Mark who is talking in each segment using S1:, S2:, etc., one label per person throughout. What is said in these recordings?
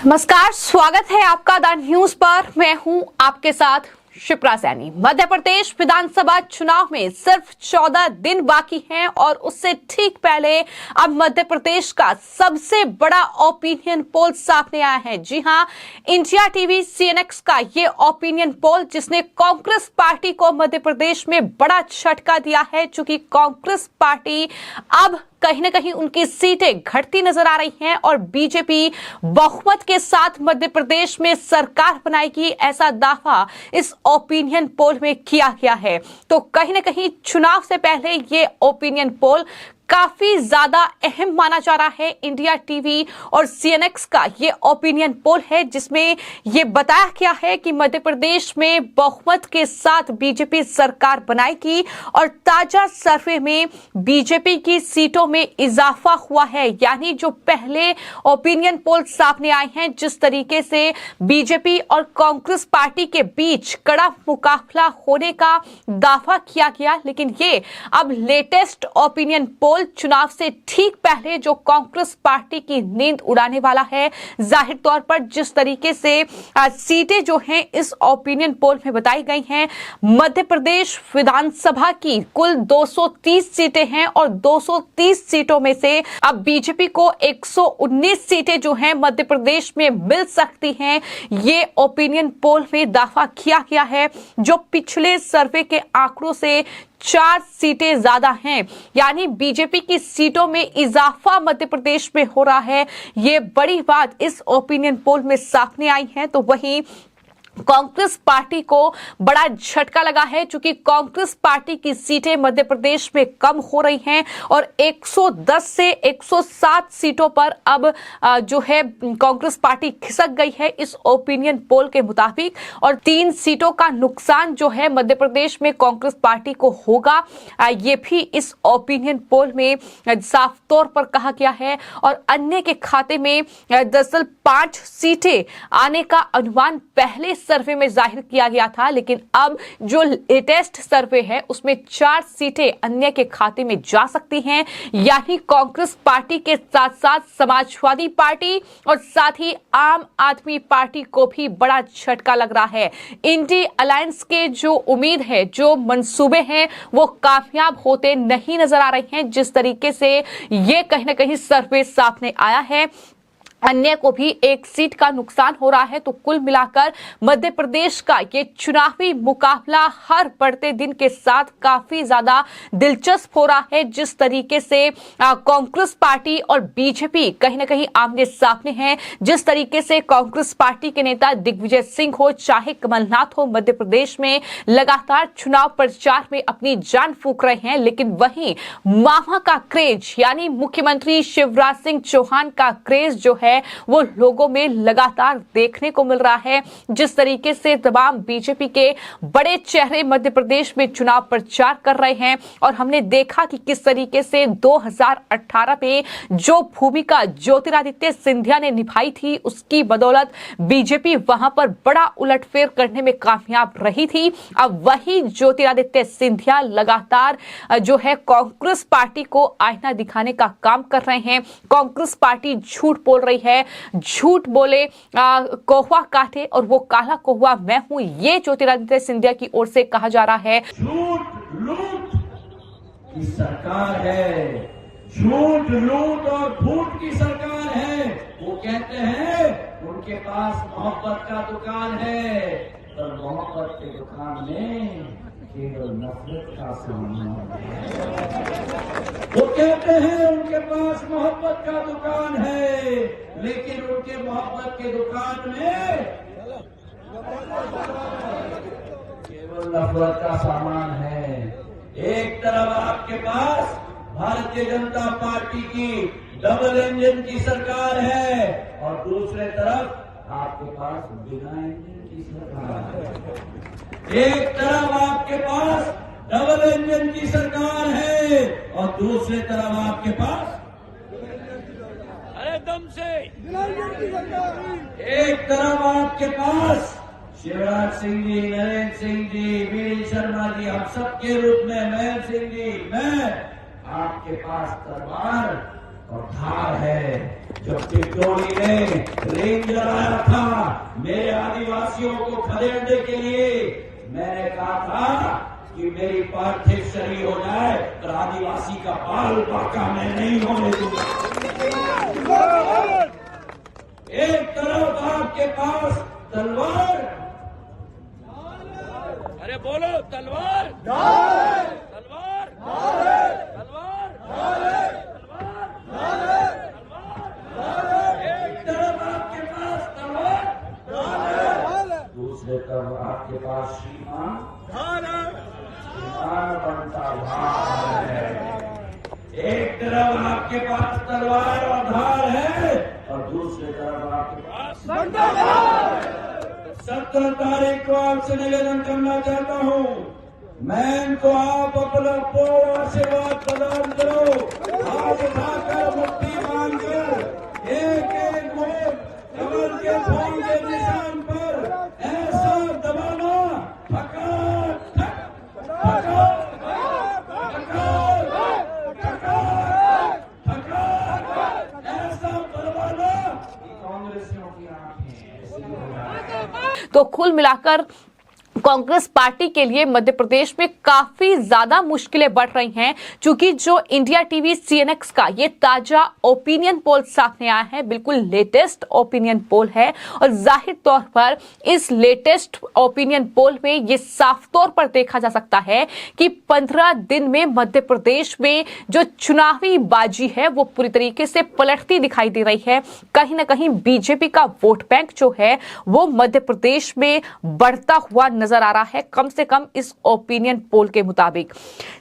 S1: नमस्कार, स्वागत है आपका द न्यूज पर। मैं हूं आपके साथ शिप्रा सैनी। मध्य प्रदेश विधानसभा चुनाव में सिर्फ 14 दिन बाकी हैं और उससे ठीक पहले अब मध्य प्रदेश का सबसे बड़ा ओपिनियन पोल सामने आया है। जी हां, इंडिया टीवी CNX का ये ओपिनियन पोल जिसने कांग्रेस पार्टी को मध्य प्रदेश में बड़ा झटका दिया है, चूंकि कांग्रेस पार्टी अब कहीं ना कहीं उनकी सीटें घटती नजर आ रही हैं और बीजेपी बहुमत के साथ मध्य प्रदेश में सरकार बनाएगी, ऐसा दावा इस ओपिनियन पोल में किया गया है। तो कहीं ना कहीं चुनाव से पहले ये ओपिनियन पोल काफी ज्यादा अहम माना जा रहा है। इंडिया टीवी और CNX का ये ओपिनियन पोल है जिसमें ये बताया गया है कि मध्य प्रदेश में बहुमत के साथ बीजेपी सरकार बनाएगी और ताजा सर्वे में बीजेपी की सीटों में इजाफा हुआ है। यानी जो पहले ओपिनियन पोल सामने आए हैं, जिस तरीके से बीजेपी और कांग्रेस पार्टी के बीच कड़ा मुकाबला होने का दावा किया गया, लेकिन ये अब लेटेस्ट ओपिनियन पोल चुनाव से ठीक पहले जो कांग्रेस पार्टी की नींद उड़ाने वाला है। जाहिर तौर पर जिस तरीके से सीटें जो हैं इस ओपिनियन पोल में बताई गई हैं, मध्य प्रदेश विधानसभा की कुल 230 सीटें हैं और 230 सीटों में से अब बीजेपी को 119 सीटें जो हैं मध्य प्रदेश में मिल सकती हैं। ये ओपिनियन पोल में दावा किया गया है, जो पिछले सर्वे के आंकड़ों से 4 सीटें ज्यादा हैं। यानी बीजेपी की सीटों में इजाफा मध्य प्रदेश में हो रहा है। ये बड़ी बात इस ओपिनियन पोल में सामने आई है। तो वहीं कांग्रेस पार्टी को बड़ा झटका लगा है, क्योंकि कांग्रेस पार्टी की सीटें मध्य प्रदेश में कम हो रही हैं और 110 से 107 सीटों पर अब जो है कांग्रेस पार्टी खिसक गई है इस ओपिनियन पोल के मुताबिक। और 3 सीटों का नुकसान जो है मध्य प्रदेश में कांग्रेस पार्टी को होगा, ये भी इस ओपिनियन पोल में साफ तौर पर कहा गया है। और अन्य के खाते में दरअसल 5 सीटें आने का अनुमान पहले सर्वे में जाहिर किया गया था, लेकिन अब जो लेटेस्ट सर्वे है उसमें 4 सीटें अन्य के खाते में जा सकती हैं। यानी कांग्रेस पार्टी के साथ साथ समाजवादी पार्टी और साथ ही आम आदमी पार्टी को भी बड़ा झटका लग रहा है। इंडी अलायंस के जो उम्मीद है, जो मंसूबे हैं, वो कामयाब होते नहीं नजर आ रहे हैं। जिस तरीके से ये कहीं ना कहीं सर्वे सामने आया है, अन्य को भी 1 सीट का नुकसान हो रहा है। तो कुल मिलाकर मध्य प्रदेश का ये चुनावी मुकाबला हर बढ़ते दिन के साथ काफी ज्यादा दिलचस्प हो रहा है। जिस तरीके से कांग्रेस पार्टी और बीजेपी कहीं ना कहीं आमने सामने हैं, जिस तरीके से कांग्रेस पार्टी के नेता दिग्विजय सिंह हो चाहे कमलनाथ हो, मध्य प्रदेश में लगातार चुनाव प्रचार में अपनी जान फूंक रहे हैं, लेकिन वहीं मामा का क्रेज यानी मुख्यमंत्री शिवराज सिंह चौहान का क्रेज जो है वो लोगों में लगातार देखने को मिल रहा है। जिस तरीके से तमाम बीजेपी के बड़े चेहरे मध्य प्रदेश में चुनाव प्रचार कर रहे हैं और हमने देखा कि किस तरीके से 2018 में जो भूमिका ज्योतिरादित्य सिंधिया ने निभाई थी, उसकी बदौलत बीजेपी वहां पर बड़ा उलटफेर करने में कामयाब रही थी। अब वही ज्योतिरादित्य सिंधिया लगातार जो है कांग्रेस पार्टी को आईना दिखाने का काम कर रहे हैं। कांग्रेस पार्टी झूठ बोल रही है, झूठ बोले कौवा काटे और वो काला कौवा मैं हूं, ये ज्योतिरादित्य सिंधिया की ओर से कहा जा रहा है।
S2: झूठ लूट की सरकार है, झूठ लूट और फूट की सरकार है। वो कहते हैं उनके पास मोहब्बत का दुकान है, पर मोहब्बत के दुकान में केवल नफरत का सामान है। वो कहते हैं उनके पास मोहब्बत का दुकान है, लेकिन उनके मोहब्बत के दुकान में केवल नफरत का सामान है। एक तरफ आपके पास भारतीय जनता पार्टी की डबल इंजन की सरकार है और दूसरे तरफ आपके पास बिना इंजन की सरकार है। एक तरफ आपके पास डबल इंजन की सरकार है और दूसरे तरफ आपके पास
S3: दम से
S2: एक तरफ आपके पास शिवराज सिंह जी, नरेंद्र सिंह जी, वीर शर्मा जी, हम सबके रूप में महेंद्र सिंह जी, मैं आपके पास तलवार और धार है। जब टिटोली ने रेंज लगाया था मेरे आदिवासियों को खदेड़ने के लिए, मैंने कहा था कि मेरी पार्थिव शरीर हो जाए पर आदिवासी का बाल बाका मैं नहीं होने दूंगा। एक तरफ आपके पास तलवार, अरे बोलो तलवार, तलवार, तलवार, एक तरफ आपके पास तलवार, दूसरे तरफ आपके पास श्रीमान बनता भार है। एक तरफ आपके पास तलवार और धार है और दूसरे तरफ आपके पास 17 तारीख को आपसे निवेदन करना चाहता हूं, मैं इनको आप अपना पूरा आशीर्वाद प्रदान करो। हाथ उठाकर मुट्ठी मांगकर एक एक वोट कमल के फूल के निशान पर ऐसा दबाना, ऐसा बलवाना कि कांग्रेसियों की आंखें ऐसी हो जाए।
S1: तो कुल मिलाकर कांग्रेस पार्टी के लिए मध्य प्रदेश में काफी ज्यादा मुश्किलें बढ़ रही हैं, क्योंकि जो इंडिया टीवी CNX का ये ताजा ओपिनियन पोल सामने आया है, बिल्कुल लेटेस्ट ओपिनियन पोल है और जाहिर तौर पर इस लेटेस्ट ओपिनियन पोल में ये साफ तौर पर देखा जा सकता है कि 15 दिन में मध्य प्रदेश में जो चुनावी बाजी है वो पूरी तरीके से पलटती दिखाई दे रही है। कहीं ना कहीं बीजेपी का वोट बैंक जो है वो मध्य प्रदेश में बढ़ता हुआ नजर आ रहा है, कम से कम इस ओपिनियन पोल के मुताबिक।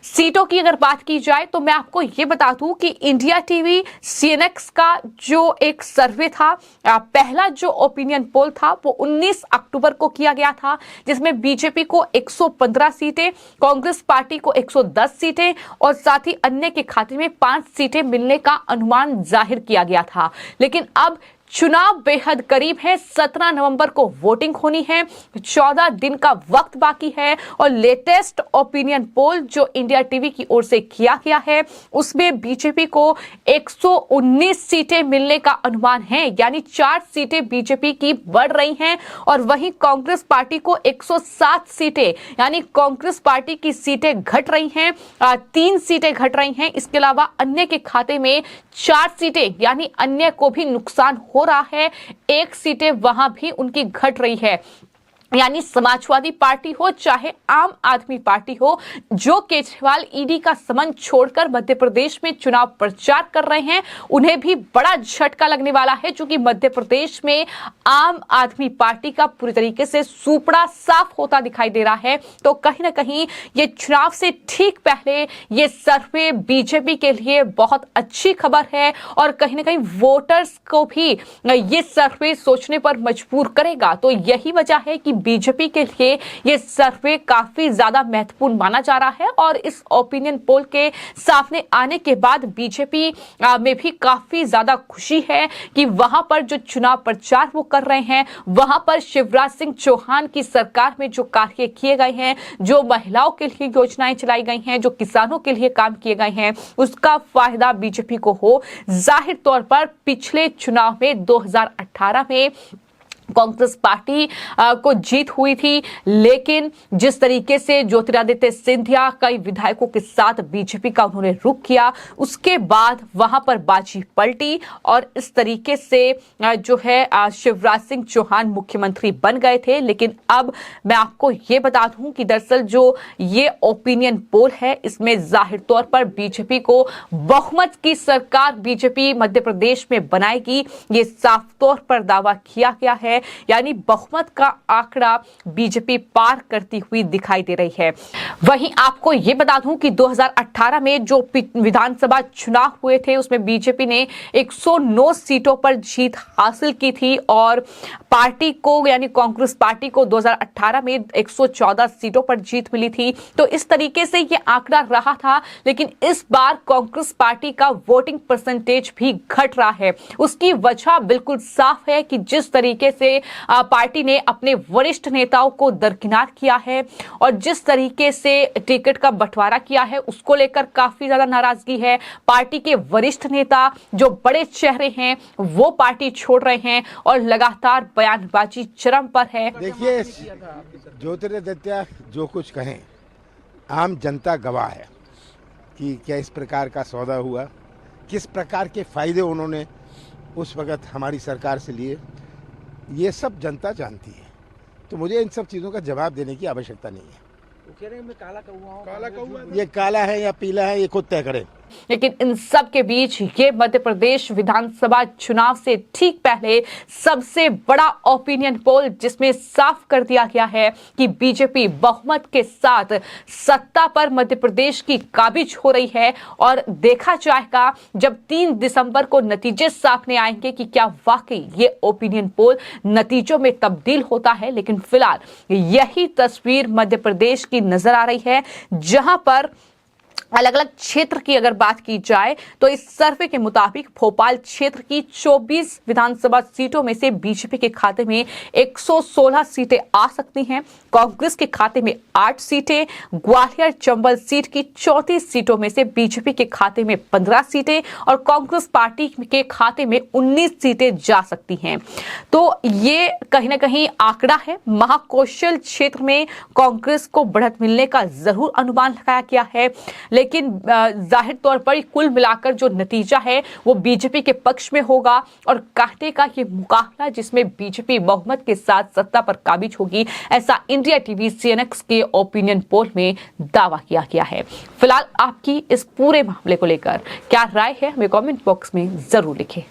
S1: सीटों की अगर बात की जाए तो मैं आपको यह बता दूं कि इंडिया टीवी CNX का जो एक सर्वे था, पहला जो ओपिनियन पोल था वो 19 अक्टूबर को किया गया था, जिसमें बीजेपी को 115 सीटें, कांग्रेस पार्टी को 110 सीटें और साथ ही अन्य के खाते में 5 सीटें मिलने का अनुमान जाहिर किया गया था। लेकिन अब चुनाव बेहद करीब है, 17 नवंबर को वोटिंग होनी है, 14 दिन का वक्त बाकी है और लेटेस्ट ओपिनियन पोल जो इंडिया टीवी की ओर से किया गया है उसमें बीजेपी को 119 सीटें मिलने का अनुमान है, यानी 4 सीटें बीजेपी की बढ़ रही हैं और वहीं कांग्रेस पार्टी को 107 सीटें, यानी कांग्रेस पार्टी की सीटें घट रही हैं, 3 सीटें घट रही हैं। इसके अलावा अन्य के खाते में 4 सीटें, यानी अन्य को भी नुकसान हो रहा है, 1 सीटें वहां भी उनकी घट रही है। यानी समाजवादी पार्टी हो चाहे आम आदमी पार्टी हो, जो केजरीवाल ईडी का समन छोड़कर मध्य प्रदेश में चुनाव प्रचार कर रहे हैं, उन्हें भी बड़ा झटका लगने वाला है, क्योंकि मध्य प्रदेश में आम आदमी पार्टी का पूरी तरीके से सुपड़ा साफ होता दिखाई दे रहा है। तो कहीं ना कहीं ये चुनाव से ठीक पहले ये सर्वे बीजेपी के लिए बहुत अच्छी खबर है और कहीं ना कहीं वोटर्स को भी ये सर्वे सोचने पर मजबूर करेगा। तो यही वजह है कि बीजेपी के लिए यह सर्वे काफी ज्यादा महत्वपूर्ण माना जा रहा है और इस ओपिनियन पोल के सामने आने के बाद बीजेपी में भी काफी ज्यादा खुशी है कि वहां पर जो चुनाव प्रचार वो कर रहे हैं, वहां पर शिवराज सिंह चौहान की सरकार में जो कार्य किए गए हैं, जो महिलाओं के लिए योजनाएं चलाई गई हैं, जो किसानों के लिए काम किए गए हैं, उसका फायदा बीजेपी को हो। जाहिर तौर पर पिछले चुनाव में 2018 में कांग्रेस पार्टी को जीत हुई थी, लेकिन जिस तरीके से ज्योतिरादित्य सिंधिया कई विधायकों के साथ बीजेपी का उन्होंने रुख किया, उसके बाद वहां पर बाजी पलटी और इस तरीके से जो है शिवराज सिंह चौहान मुख्यमंत्री बन गए थे। लेकिन अब मैं आपको ये बता दूं कि दरअसल जो ये ओपिनियन पोल है, इसमें जाहिर तौर पर बीजेपी को बहुमत की सरकार बीजेपी मध्य प्रदेश में बनाएगी, ये साफ तौर पर दावा किया गया है। यानी बहुमत का आंकड़ा बीजेपी पार करती हुई दिखाई दे रही है। वहीं आपको यह बता दूं कि 2018 में जो विधानसभा चुनाव हुए थे उसमें बीजेपी ने 109 सीटों पर जीत हासिल की थी और पार्टी को यानी कांग्रेस पार्टी को 2018 में 114 सीटों पर जीत मिली थी। तो इस तरीके से यह आंकड़ा रहा था, लेकिन इस बार कांग्रेस पार्टी का वोटिंग परसेंटेज भी घट रहा है। उसकी वजह बिल्कुल साफ है कि जिस तरीके से से पार्टी ने अपने वरिष्ठ नेताओं को दरकिनार किया है और जिस तरीके से टिकट का बंटवारा किया है उसको लेकर काफी ज्यादा नाराजगी है। पार्टी के वरिष्ठ नेता जो बड़े चेहरे हैं वो पार्टी छोड़ रहे हैं और लगातार बयानबाजी चरम पर है।
S3: देखिए, ज्योतिरादित्य जो कुछ कहें, आम जनता गवाह है कि क्या इस प्रकार का सौदा हुआ, किस प्रकार के फायदे उन्होंने उस वक्त हमारी सरकार से लिए, ये सब जनता जानती है। तो मुझे इन सब चीज़ों का जवाब देने की आवश्यकता नहीं है।
S4: वो कह रहे हैं मैं काला कौवा
S3: ये काला है या पीला है ये खुद तय करें।
S1: लेकिन इन सब के बीच ये मध्य प्रदेश विधानसभा चुनाव से ठीक पहले सबसे बड़ा ओपिनियन पोल जिसमें साफ कर दिया गया है कि बीजेपी बहुमत के साथ सत्ता पर मध्य प्रदेश की काबिज हो रही है और देखा जाएगा जब 3 दिसंबर को नतीजे सामने आएंगे कि क्या वाकई ये ओपिनियन पोल नतीजों में तब्दील होता है। लेकिन फिलहाल यही तस्वीर मध्य प्रदेश की नजर आ रही है, जहां पर अलग अलग क्षेत्र की अगर बात की जाए तो इस सर्वे के मुताबिक भोपाल क्षेत्र की 24 विधानसभा सीटों में से बीजेपी के खाते में 116 सीटें आ सकती हैं, कांग्रेस के खाते में 8 सीटें, ग्वालियर चंबल सीट की 34 सीटों में से बीजेपी के खाते में 15 सीटें और कांग्रेस पार्टी के खाते में 19 सीटें जा सकती हैं। तो ये कहीं ना कहीं आंकड़ा है। महाकौशल क्षेत्र में कांग्रेस को बढ़त मिलने का जरूर अनुमान लगाया गया है, लेकिन जाहिर तौर पर कुल मिलाकर जो नतीजा है वो बीजेपी के पक्ष में होगा और कांटे का ये मुकाबला जिसमें बीजेपी बहुमत के साथ सत्ता पर काबिज होगी, ऐसा इंडिया टीवी CNX के ओपिनियन पोल में दावा किया गया है। फिलहाल आपकी इस पूरे मामले को लेकर क्या राय है हमें कमेंट बॉक्स में जरूर लिखें।